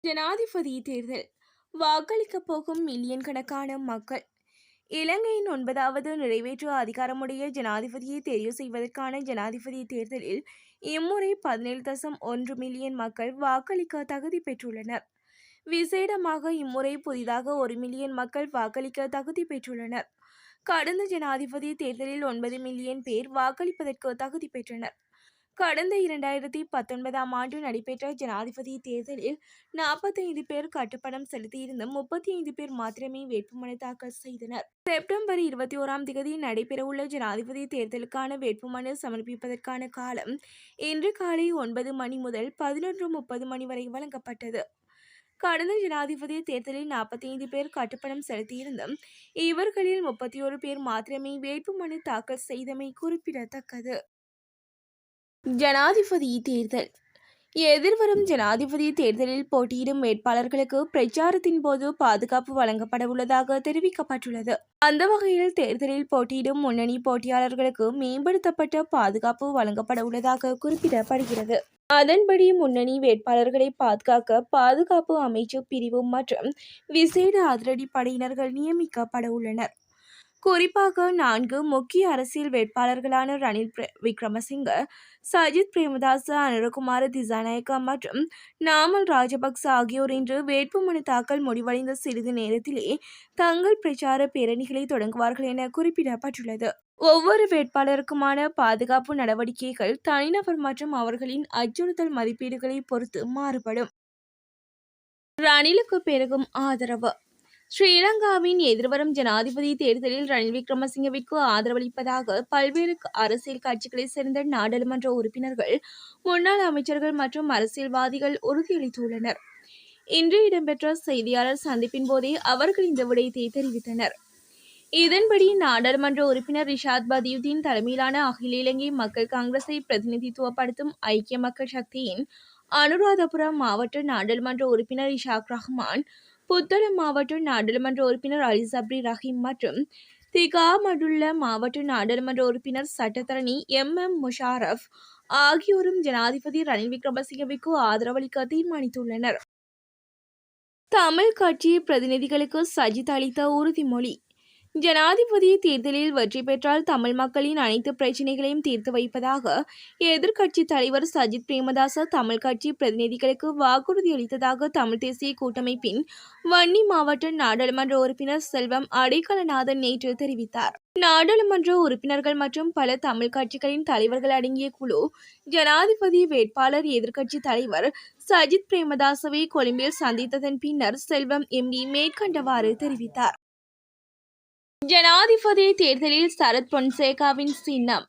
ஜனாதிபதி தேர்தல் வாக்களிக்கப் போகும் மில்லியன் கணக்கான மக்கள். இலங்கையின் 9வது நிறைவேற்று அதிகாரமுடைய ஜனாதிபதியை தெரிவு செய்வதற்கான ஜனாதிபதி தேர்தலில் இம்முறை 17.1 மில்லியன் மக்கள் வாக்களிக்க தகுதி பெற்றுள்ளனர். விசேடமாக இம்முறை புதிதாக 1 மில்லியன் மக்கள் வாக்களிக்க தகுதி பெற்றுள்ளனர். கடந்த ஜனாதிபதி தேர்தலில் 9 மில்லியன் பேர் வாக்களிப்பதற்கு தகுதி பெற்றனர். கடந்த 2019ஆம் ஆண்டு நடைபெற்ற ஜனாதிபதி தேர்தலில் 45 பேர் கட்டுப்பணம் செலுத்தியிருந்தும் 35 பேர் மாத்திரமே வேட்புமனு தாக்கல் செய்தனர். செப்டம்பர் 21ஆம் தேதி நடைபெறவுள்ள ஜனாதிபதி தேர்தலுக்கான வேட்புமனு சமர்ப்பிப்பதற்கான காலம் இன்று காலை 9 மணி முதல் 11:30 மணி வரை வழங்கப்பட்டது. கடந்த ஜனாதிபதி தேர்தலில் 45 பேர் கட்டுப்பணம் செலுத்தியிருந்தும் இவர்களில் 31 பேர் மாத்திரமே வேட்புமனு தாக்கல் செய்தமை குறிப்பிடத்தக்கது. ஜனாதிபதி தேர்தல் எதிர்வரும் ஜனாதிபதி தேர்தலில் போட்டியிடும் வேட்பாளர்களுக்கு பிரச்சாரத்தின் போது பாதுகாப்பு வழங்கப்பட உள்ளதாக தெரிவிக்கப்பட்டுள்ளது. அந்த வகையில் தேர்தலில் போட்டியிடும் முன்னணி போட்டியாளர்களுக்கு மேம்படுத்தப்பட்ட பாதுகாப்பு வழங்கப்பட உள்ளதாக குறிப்பிடப்படுகிறது. அதன்படி முன்னணி வேட்பாளர்களை பாதுகாக்க பாதுகாப்பு அமைச்சு பிரிவு மற்றும் விசேட அதிரடி படையினர்கள் நியமிக்கப்பட உள்ளனர். குறிப்பாக 4 முக்கிய அரசியல் வேட்பாளர்களான ரணில் விக்ரமசிங்க, சஜித் பிரேமதாச, அனுரகுமார திசாநாயக்க மற்றும் நாமல் ராஜபக்ச ஆகியோர் இன்று வேட்புமனு தாக்கல் முடிவடைந்த சிறிது நேரத்திலே தங்கள் பிரச்சார பேரணிகளை தொடங்குவார்கள் என குறிப்பிடப்பட்டுள்ளது. ஒவ்வொரு வேட்பாளருக்குமான பாதுகாப்பு நடவடிக்கைகள் தனிநபர் மற்றும் அவர்களின் அச்சுறுத்தல் மதிப்பீடுகளை பொறுத்து மாறுபடும். ரணிலுக்கு பெருகும் ஆதரவு. ஸ்ரீலங்காவின் எதிர்வரும் ஜனாதிபதி தேர்தலில் ரணில் விக்ரமசிங்கவிற்கு ஆதரவளிப்பதாக பல்வேறு அரசியல் கட்சிகளைச் சேர்ந்த நாடாளுமன்ற உறுப்பினர்கள், முன்னாள் அமைச்சர்கள் மற்றும் அரசியல்வாதிகள் உறுதியளித்துள்ளனர். இன்று இடம்பெற்ற செய்தியாளர் சந்திப்பின் போதே அவர்கள் இந்த விடயத்தை தெரிவித்தனர். இதன்படி நாடாளுமன்ற உறுப்பினர் ரிஷாத் பதியுதீன் தலைமையிலான அகில இலங்கை மக்கள் காங்கிரஸை பிரதிநிதித்துவப்படுத்தும் ஐக்கிய மக்கள் சக்தியின் அனுராதபுரம் மாவட்ட நாடாளுமன்ற உறுப்பினர் இஷாக் ரஹ்மான், புத்தளம் மாவட்ட நாடாளுமன்ற உறுப்பினர் அலி சப்ரி ரஹீம் மற்றும் திகாமடுல்ல மாவட்ட நாடாளுமன்ற உறுப்பினர் சட்டத்தரணி எம் முஷாரப் ஆகியோரும் ஜனாதிபதி ரணில் விக்ரமசிங்கவிற்கு ஆதரவளிக்க தீர்மானித்துள்ளனர். தமிழ் கட்சி பிரதிநிதிகளுக்கு சஜித் அளித்த உறுதிமொழி. ஜனாதிபதி தேர்தலில் வெற்றி பெற்றால் தமிழ் மக்களின் அனைத்து பிரச்சினைகளையும் தீர்த்து வைப்பதாக எதிர்க்கட்சி தலைவர் சஜித் பிரேமதாச தமிழ் கட்சி பிரதிநிதிகளுக்கு வாக்குறுதி அளித்ததாக தமிழ் தேசிய கூட்டமைப்பின் வன்னி மாவட்ட நாடாளுமன்ற உறுப்பினர் செல்வம் அடைக்கலநாதன் நேற்று தெரிவித்தார். நாடாளுமன்ற உறுப்பினர்கள் மற்றும் பல தமிழ் கட்சிகளின் தலைவர்கள் அடங்கிய குழு ஜனாதிபதி வேட்பாளர் எதிர்க்கட்சி தலைவர் சஜித் பிரேமதாசவை கொழும்பில் சந்தித்ததன் பின்னர் செல்வம் எம்பி மேற்கண்டவாறு தெரிவித்தார். ஜனாதிபதி தேர்தலில் சரத் பொன்சேகாவின் சின்னம்.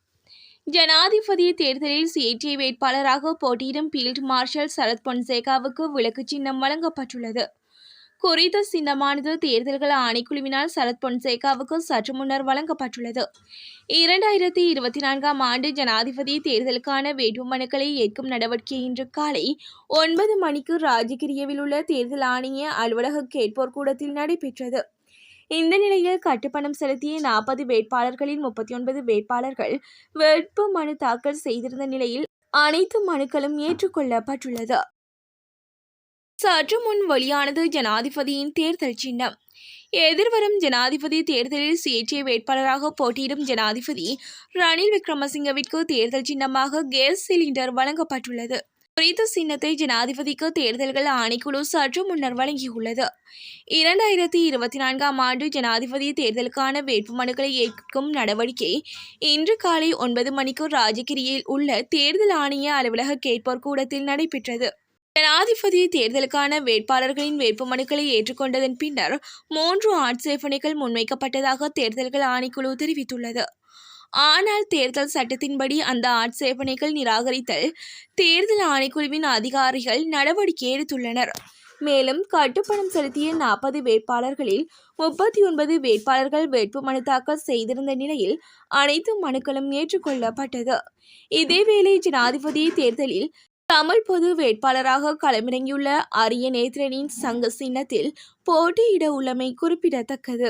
ஜனாதிபதி தேர்தலில் சுயேட்சை வேட்பாளராக போட்டியிடும் பீல்ட் மார்ஷல் சரத் பொன்சேகாவுக்கு விளக்கு சின்னம் வழங்கப்பட்டுள்ளது. குறித்த சின்னமானது தேர்தல்கள் ஆணைக்குழுவினால் சரத் பொன்சேகாவுக்கு சற்று முன்னர் வழங்கப்பட்டுள்ளது. 2024ஆம் ஆண்டு ஜனாதிபதி தேர்தலுக்கான வேட்புமனுக்களை ஏற்கும் நடவடிக்கை இன்று காலை 9 மணிக்கு ராஜகிரியவில் உள்ள தேர்தல் ஆணைய அலுவலக கேட்போர் கூடத்தில் நடைபெற்றது. இந்த நிலையில் கட்டுப்பணம் செலுத்திய 40 வேட்பாளர்களில் 39 வேட்பாளர்கள் வேட்பு மனு தாக்கல் செய்திருந்த நிலையில் அனைத்து மனுக்களும் ஏற்றுக்கொள்ளப்பட்டுள்ளது. சற்று முன் வெளியானது ஜனாதிபதியின் தேர்தல் சின்னம். எதிர்வரும் ஜனாதிபதி தேர்தலில் சுயேட்சை வேட்பாளராக போட்டியிடும் ஜனாதிபதி ரணில் விக்ரமசிங்கவிற்கு தேர்தல் சின்னமாக கேஸ் சிலிண்டர் வழங்கப்பட்டுள்ளது. குறித்த சின்னத்தை ஜனாதிபதிக்கு தேர்தல்கள் ஆணைக்குழு சற்று முன்னர் வழங்கியுள்ளது. 2024ஆம் ஆண்டு ஜனாதிபதி தேர்தலுக்கான வேட்புமனுக்களை ஏற்கும் நடவடிக்கை இன்று காலை 9 மணிக்கு ராஜகிரியில் உள்ள தேர்தல் ஆணைய அலுவலக கேட்போர் கூடத்தில் நடைபெற்றது. ஜனாதிபதி தேர்தலுக்கான வேட்பாளர்களின் வேட்புமனுக்களை ஏற்றுக்கொண்டதன் பின்னர் 3 ஆட்சேபனைகள் முன்வைக்கப்பட்டதாக தேர்தல்கள் ஆணைக்குழு தெரிவித்துள்ளது. ஆனால் தேர்தல் சட்டத்தின்படி அந்த ஆட்சேபனைகள் நிராகரித்தல் தேர்தல் ஆணைக்குழுவின் அதிகாரிகள் நடவடிக்கை எடுத்துள்ளனர். மேலும் கட்டுப்பணம் செலுத்திய 40 வேட்பாளர்களில் 39 வேட்பாளர்கள் வேட்புமனு தாக்கல் செய்திருந்த நிலையில் அனைத்து மனுக்களும் ஏற்றுக்கொள்ளப்பட்டது. இதேவேளை ஜனாதிபதி தேர்தலில் தமிழ் பொது வேட்பாளராக களமிறங்கியுள்ள அரிய நேத்திரனின் சங்க சின்னத்தில் போட்டியிட உள்ளமை குறிப்பிடத்தக்கது.